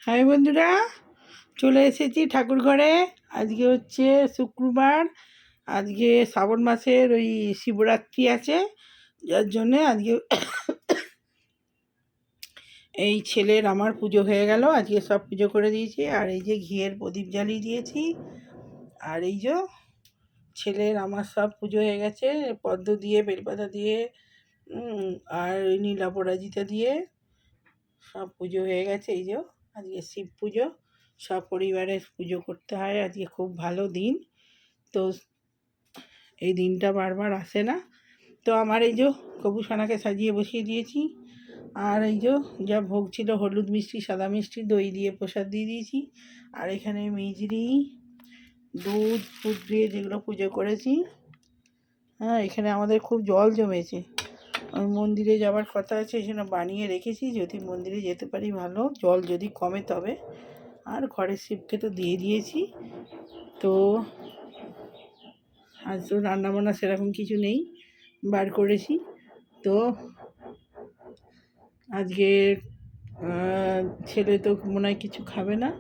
High বন্ধুরা, চলে এসেছি ঠাকুর ঘরে। আজকে হচ্ছে শুক্রবার। আজকে শ্রাবণ মাসের ওই শিবরাত্রি আছে, যার জন্যে আজকে এই ছেলের আমার পুজো হয়ে গেল। আজকে সব পুজো করে দিয়েছি। আর এই যে ঘিয়ের প্রদীপ জ্বালিয়ে দিয়েছি। আর এই যে ছেলের আমার সব পুজো হয়ে গেছে, পদ্ম দিয়ে, বেলপাতা দিয়ে, আর নীলাপরাজিতা দিয়ে সব পুজো হয়ে গেছে। এই যে আজকে শিব পুজো, সব পরিবারের পুজো করতে হয়। আজকে খুব ভালো দিন, তো এই দিনটা বারবার আসে না। তো আমার এই যে কবুসোনাকে সাজিয়ে বসিয়ে দিয়েছি। আর এই যে যা ভোগ ছিল, হলুদ মিষ্টি, সাদা মিষ্টি, দই দিয়ে প্রসাদ দিয়ে দিয়েছি। আর এখানে মিজরি, দুধ ফুট দিয়ে যেগুলো পুজো করেছি। হ্যাঁ, এখানে আমাদের খুব জল জমেছে। আমি মন্দিরে যাওয়ার কথা আছে, সেখানে বানিয়ে রেখেছি, যদি মন্দিরে যেতে পারি ভালো, জল যদি কমে তবে। আর ঘরের শিবকে তো দিয়ে দিয়েছি। তো আজ তো রান্নাবান্না সেরকম কিছু নেই, বার করেছি। তো আজকে ছেলে তো মনে হয় কিছু খাবে না।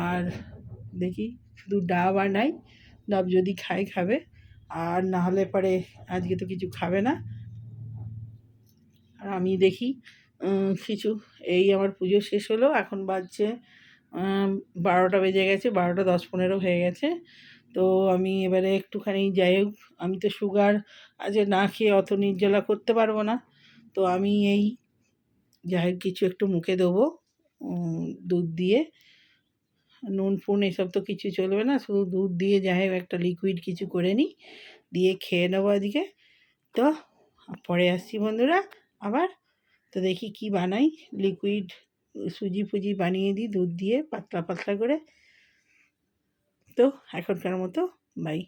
আর দেখি শুধু ডাব বানাই, ডাব যদি খায় খাবে, আর না হলে পরে আজকে তো কিছু খাবে না। আর আমি দেখি কিছু, এই আমার পুজো শেষ হলো, এখন বাজছে 12টা বেজে গেছে, 12টা 10-15 হয়ে গেছে। তো আমি এবারে একটুখানি, যাই হোক, আমি তো সুগার আজ না খেয়ে অত নির্জলা করতে পারবো না। তো আমি এই যাই হোক কিছু একটু মুখে দেবো, দুধ দিয়ে। নুন ফুন এসব তো কিছু চলবে না, শুধু দুধ দিয়ে যাই হোক একটা লিকুইড কিছু করে নিই, দিয়ে খেয়ে নেবো আজকে। তো পরে আসছি বন্ধুরা আবার। তো দেখি কি বানাই, লিকুইড সুজি ফুজি বানিয়ে দিই দুধ দিয়ে পাতলা পাতলা করে। তো এখনকার মতো বাই।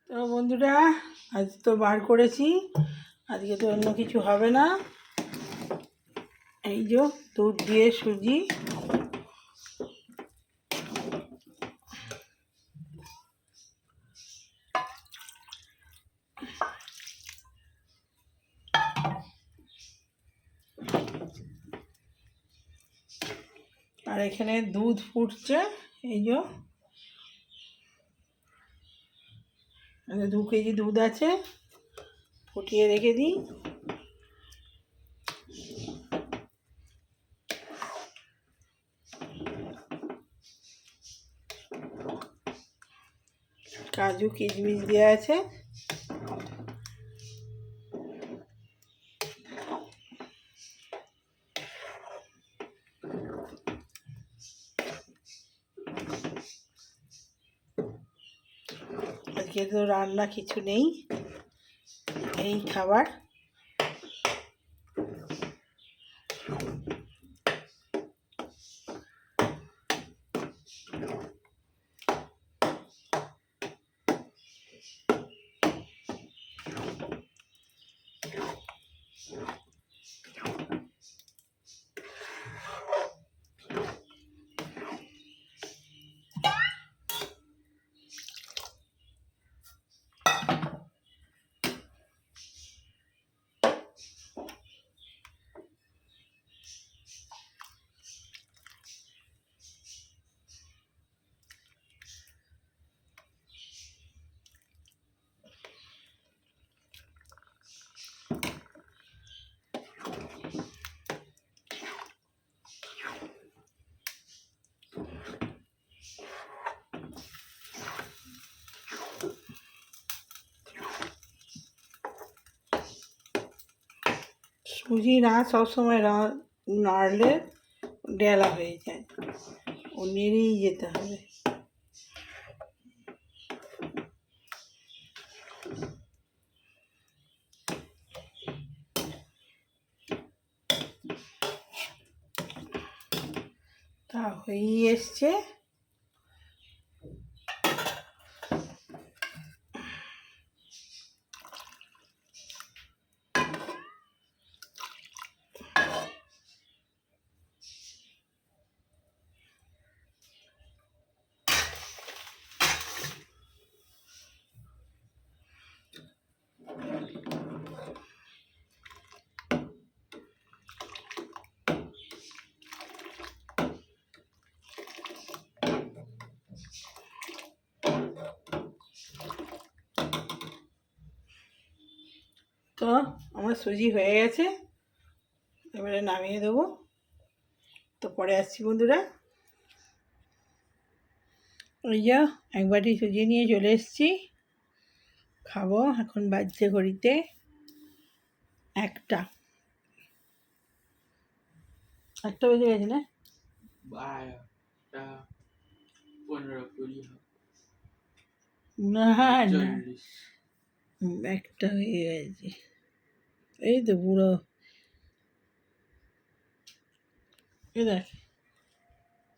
তো বন্ধুরা, আজ তো বার করেছি, আজকে তো অন্য কিছু হবে না। এই যে দুধ দিয়ে সুজি, আর এখানে দুধ ফুটছে। এই যে 2 কেজি দুধ আছে, ফুটিয়ে রেখে দিই। কাজু কিশমিশ দেওয়া আছে। আজকে তো রান্না কিছু নেই, এই খাবার। সুজি না সবসময় নাড়লে ডেলা হয়ে যায়, ও নেড়েই যেতে হবে। তা হয়েই এসছে। তো আমার সুজি হয়ে গেছে, এবারে নামিয়ে দেবো। তো পরে আসছি বন্ধুরা। ওই যা এক বাটি সুজি নিয়ে চলে এসেছি, খাবো। এখন বাজছে ঘড়িতে 1টা বেজে গেছে না? 12:15-20 না না, 40। 1টা হয়ে গেছে। এই তো পুরো, এ দেখ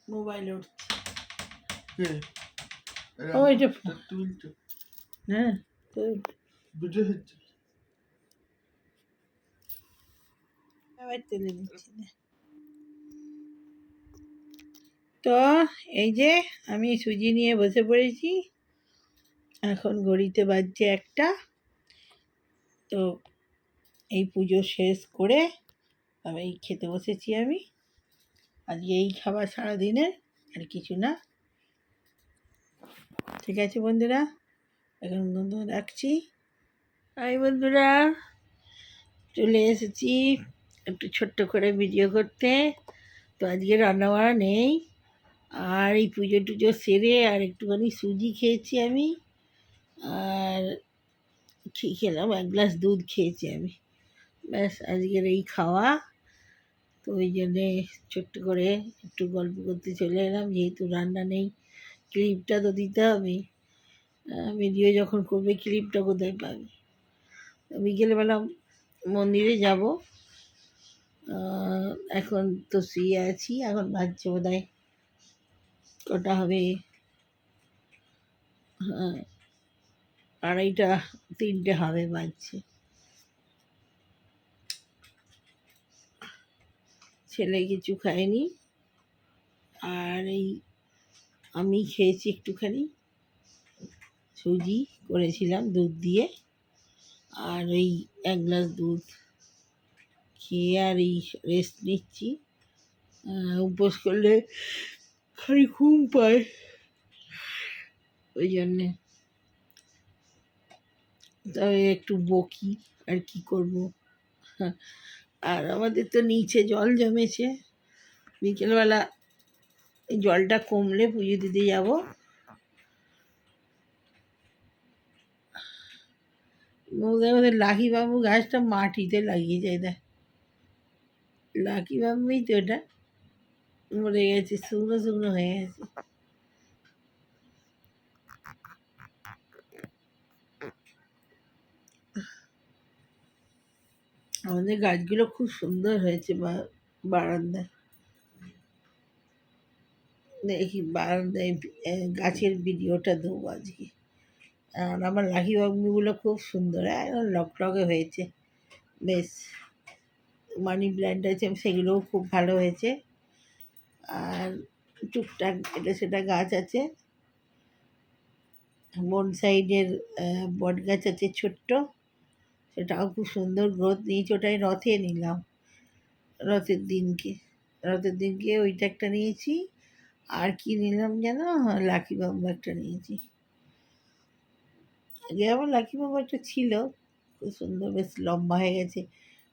মোবাইলে উঠছে। ওইটা তুলছো হ্যাঁ, তো ভিডিও হচ্ছে। আবার তুলে দিচ্ছি না। তো এই যে আমি সুজি নিয়ে বসে পড়েছি, এখন ঘড়িতে বাজছে 1টা। তো এই পুজো শেষ করে তবে এই খেতে বসেছি আমি। আজকে এই খাবার সারাদিনের, আর কিছু না। ঠিক আছে বন্ধুরা, এখন বন্ধু রাখছি। বন্ধুরা, চলে এসেছি একটু ছোট্ট করে ভিডিও করতে। তো আজকে রান্নাবাড়া নেই, আর এই পুজো টুজো সেরে আর একটুখানি সুজি খেয়েছি আমি, আর খেলাম 1 গ্লাস দুধ খেয়েছি আমি। ব্যাস আজকের এই খাওয়া। তো ওই জন্যে ছোট্ট করে একটু গল্প করতে চলে এলাম, যেহেতু রান্না নেই। ক্লিপটা তো দিতে হবে, ভিডিও যখন করবে ক্লিপটা কোথায় পাবে। বিকেলবেলা মন্দিরে যাব। এখন তো শুয়ে আছি, এখন বাজছে বোধহয় কটা হবে, 2:30 3টে হবে বাজছে। ছেলে কিছু খায়নি, আর এই আমি খেয়েছি একটুখানি সুজি করেছিলাম দুধ দিয়ে, আর ওই 1 গ্লাস দুধ খেয়ে আর এই রেস্ট নিচ্ছি। উপোস করলে খালি ঘুম পায়, ওই জন্যে তবে একটু বকি, আর কি করব। আর আমাদের তো নিচে জল জমেছে, বিকেলবেলা এই জলটা কমলে পুজো দিতে যাব। ওদের লাকি বাবু গাছটা মাটিতে লাগিয়ে যায়, দেখ লাকি বাবুই তো ওটা মরে গেছে, শুকনো শুকনো হয়ে গেছে। আমাদের গাছগুলো খুব সুন্দর হয়েছে বারান্দায়। দেখি বারান্দায় গাছের ভিডিওটা দেবো আজকে। আর আমার লাকি বাবুগুলো খুব সুন্দর, একদম লকটকে হয়েছে বেশ। মানি প্ল্যান্ট আছে, সেগুলোও খুব ভালো হয়েছে। আর টুকটাক এটা সেটা গাছ আছে। বন সাইডের বট গাছ আছে ছোট্ট, সেটাও খুব সুন্দর গ্রোথ নিয়েছে। ওটাই রথে নিলাম, রথের দিনকে ওইটা একটা নিয়েছি। আর কি নিলাম যেন, লাকি বাম্বু একটা নিয়েছি। আগে আমার লাকি বাম্বু একটা ছিল, খুব সুন্দর, বেশ লম্বা হয়ে গেছে,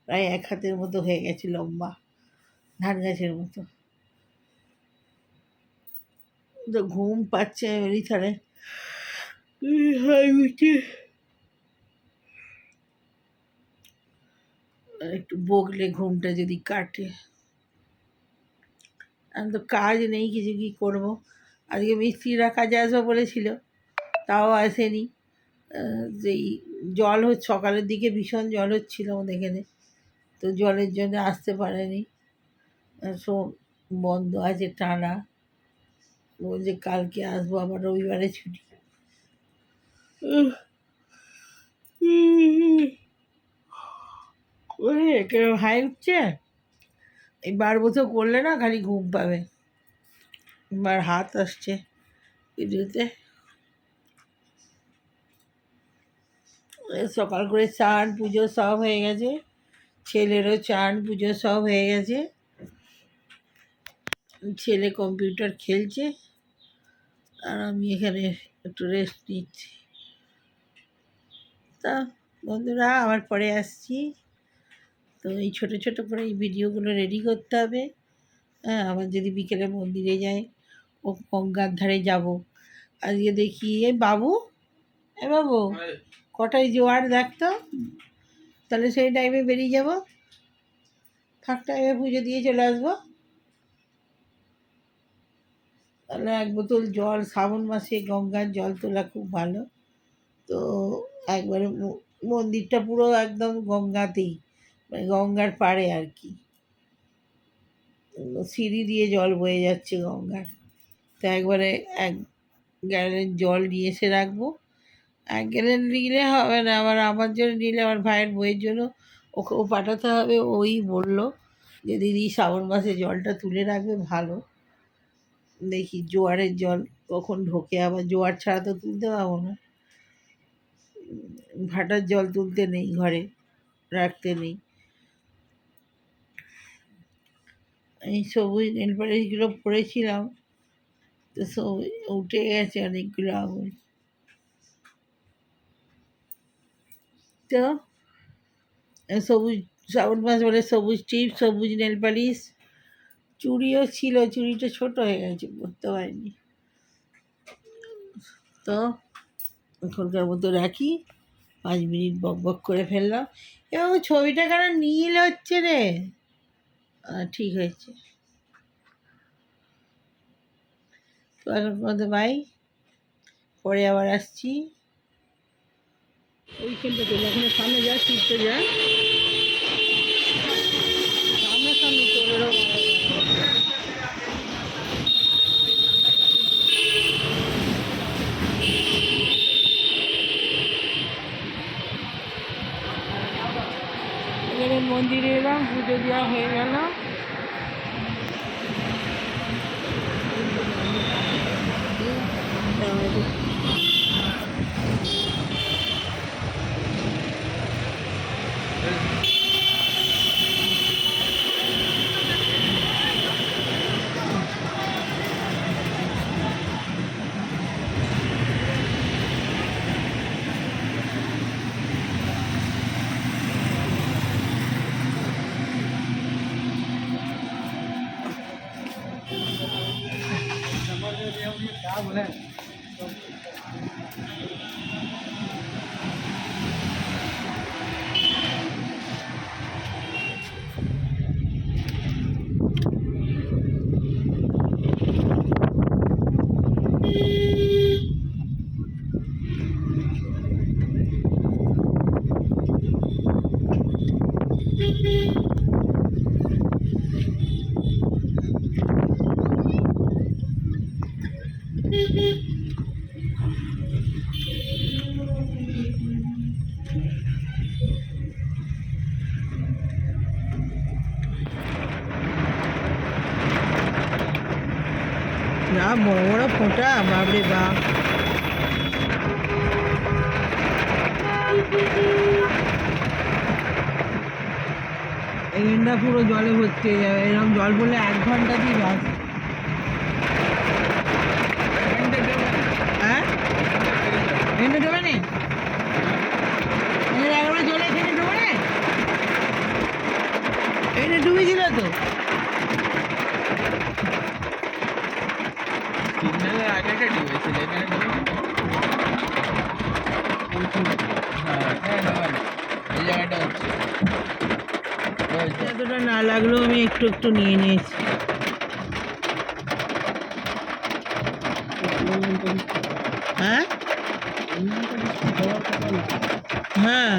প্রায় 1 হাতের মতো হয়ে গেছে লম্বা, ধান গাছের মতো। তো ঘুম পাচ্ছে এমনি ছাড়ে, একটু বগলে ঘুমটা যদি কাটে। আমি তো কাজ নেই কিছু, কি করবো। আজকে মিস্ত্রিরা কাজে আসবো বলেছিল, তাও আসেনি। যেই জল সকালের দিকে ভীষণ জল হচ্ছিল আমাদের এখানে, তো জলের জন্য আসতে পারেনি। সব বন্ধ আছে টানা, বলছে কালকে আসবো, আবার রবিবারে ছুটি। কেরম হাই উঠছে, এই 12 বছর করলে না খালি ঘুম পাবে। এবার হাত আসছে ভিডিওতে। সকাল করে চান পুজো সব হয়ে গেছে, ছেলেরও চান পুজো সব হয়ে গেছে। ছেলে কম্পিউটার খেলছে, আর আমি এখানে একটু রেস্ট নিচ্ছি। তা বন্ধুরা আবার পরে আসছি। তো এই ছোটো ছোটো করে এই ভিডিওগুলো রেডি করতে হবে। হ্যাঁ, আবার যদি বিকেলে মন্দিরে যাই, ও গঙ্গার ধারে যাব। আজকে দেখি এ বাবু, এ বাবু কটায় জোয়ার দেখতো, তাহলে সেই টাইমে বেরিয়ে যাব, ফাঁক টাইমে পুজো দিয়ে চলে আসবো। তাহলে এক বোতল জল, শ্রাবণ মাসে গঙ্গার জল তোলা খুব ভালো। তো একবারে মন্দিরটা পুরো একদম গঙ্গাতেই, মানে গঙ্গার পাড়ে আর কি, সিঁড়ি দিয়ে জল বয়ে যাচ্ছে গঙ্গার। তো একবারে 1 গ্যালন জল নিয়ে এসে রাখবো। 1 গ্যালন নিলে হবে না, আবার আমার জন্য নিলে আমার ভাইয়ের বইয়ের জন্য ওকেও পাঠাতে হবে। ওই বললো যে দিদি শ্রাবণ মাসে জলটা তুলে রাখবে ভালো। দেখি জোয়ারের জল কখন ঢোকে, আবার জোয়ার ছাড়া তো তুলতে পারবো না। ভাটার জল তুলতে নেই, ঘরে রাখতে নেই। এই সবুজ নেল পালিশগুলো পরেছিলাম, তো সব উঠে গেছে অনেকগুলো আগুন। তো সবুজ শ্রাবণ মাস বলে সবুজ টিপ, সবুজ নেল পালিশ, চুড়িও ছিল, চুড়িটা ছোট হয়ে গেছে, পরতে পারিনি। তো এখনকার মতো রাখি, 5 মিনিট বক বক করে ফেললাম। এবং ছবিটা কেন নীল হচ্ছে রে? ঠিক হয়েছে। তো এখন মতো বাই, পরে আবার আসছি। ওইখানটা চলে, ওখানে সামনে যা, ছুটতে যা, সামনে সামনে চলে এলো। এবারে মন্দিরে এলাম, পুজো দেওয়া হয়ে গেল। क्या बोले না, বড় বড় ফোঁটা, বাপরে বাপ। এইখানটা পুরো জলে ভর্তি হয়ে যাবে, এরকম জল পড়লে 1 ঘন্টাতেই বাস। হ্যাঁ, এখানে ডোবে নি, একবার জলে এখানে ডোবে না, এখানে ডুবেছিল তো। সিগন্যালের আগে একটা ডুবেছিল, এখানে ডুবে এই জায়গাটা হচ্ছে। এতটা না লাগলেও আমি একটু একটু নিয়ে নিয়েছি। হ্যাঁ হ্যাঁ।